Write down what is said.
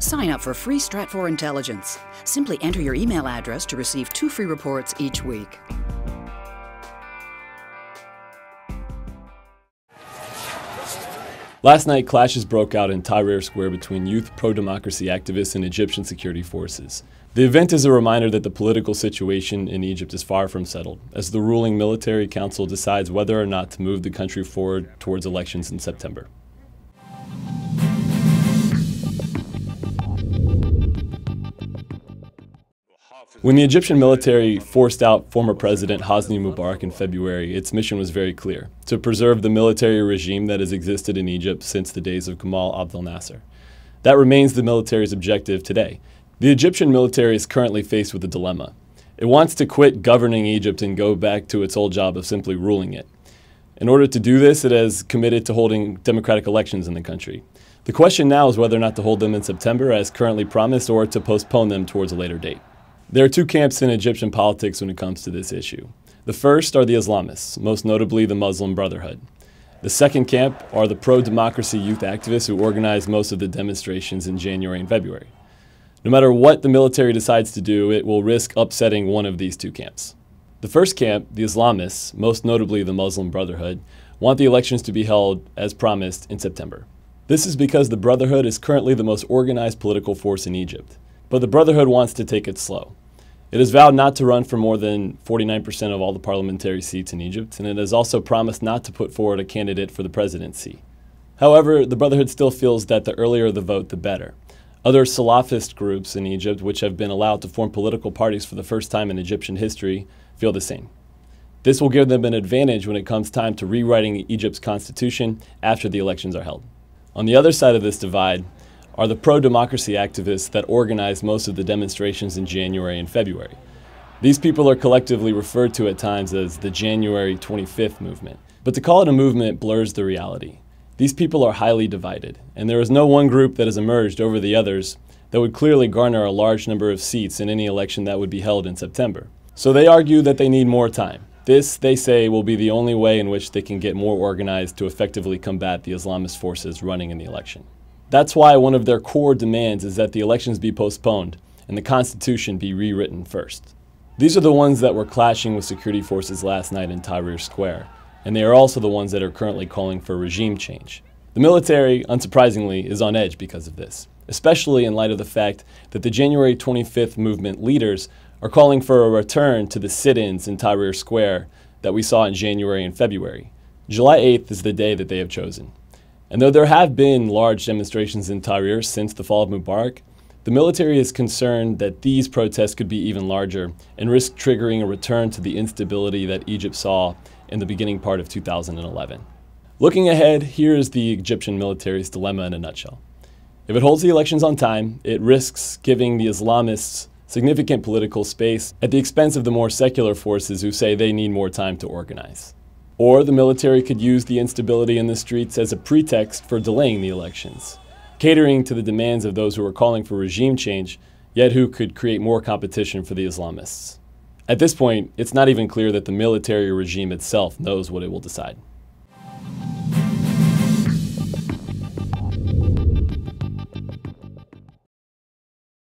Sign up for free Stratfor intelligence. Simply enter your email address to receive 2 free reports each week. Last night, clashes broke out in Tahrir Square between youth pro-democracy activists and Egyptian security forces. The event is a reminder that the political situation in Egypt is far from settled, as the ruling military council decides whether or not to move the country forward towards elections in September. When the Egyptian military forced out former President Hosni Mubarak in February, its mission was very clear: to preserve the military regime that has existed in Egypt since the days of Gamal Abdel Nasser. That remains the military's objective today. The Egyptian military is currently faced with a dilemma. It wants to quit governing Egypt and go back to its old job of simply ruling it. In order to do this, it has committed to holding democratic elections in the country. The question now is whether or not to hold them in September as currently promised, or to postpone them towards a later date. There are 2 camps in Egyptian politics when it comes to this issue. The first are the Islamists, most notably the Muslim Brotherhood. The second camp are the pro-democracy youth activists who organized most of the demonstrations in January and February. No matter what the military decides to do, it will risk upsetting one of these 2 camps. The first camp, the Islamists, most notably the Muslim Brotherhood, want the elections to be held, as promised, in September. This is because the Brotherhood is currently the most organized political force in Egypt, but the Brotherhood wants to take it slow. It has vowed not to run for more than 49% of all the parliamentary seats in Egypt, and it has also promised not to put forward a candidate for the presidency. However, the Brotherhood still feels that the earlier the vote, the better. Other Salafist groups in Egypt, which have been allowed to form political parties for the first time in Egyptian history, feel the same. This will give them an advantage when it comes time to rewriting Egypt's constitution after the elections are held. On the other side of this divide are the pro-democracy activists that organized most of the demonstrations in January and February. These people are collectively referred to at times as the January 25th movement. But to call it a movement blurs the reality. These people are highly divided, and there is no one group that has emerged over the others that would clearly garner a large number of seats in any election that would be held in September. So they argue that they need more time. This, they say, will be the only way in which they can get more organized to effectively combat the Islamist forces running in the election. That's why one of their core demands is that the elections be postponed and the Constitution be rewritten first. These are the ones that were clashing with security forces last night in Tahrir Square, and they are also the ones that are currently calling for regime change. The military, unsurprisingly, is on edge because of this, especially in light of the fact that the January 25th movement leaders are calling for a return to the sit-ins in Tahrir Square that we saw in January and February. July 8th is the day that they have chosen. And though there have been large demonstrations in Tahrir since the fall of Mubarak, the military is concerned that these protests could be even larger and risk triggering a return to the instability that Egypt saw in the beginning part of 2011. Looking ahead, here is the Egyptian military's dilemma in a nutshell. If it holds the elections on time, it risks giving the Islamists significant political space at the expense of the more secular forces who say they need more time to organize. Or the military could use the instability in the streets as a pretext for delaying the elections, catering to the demands of those who are calling for regime change, yet who could create more competition for the Islamists. At this point, it's not even clear that the military regime itself knows what it will decide.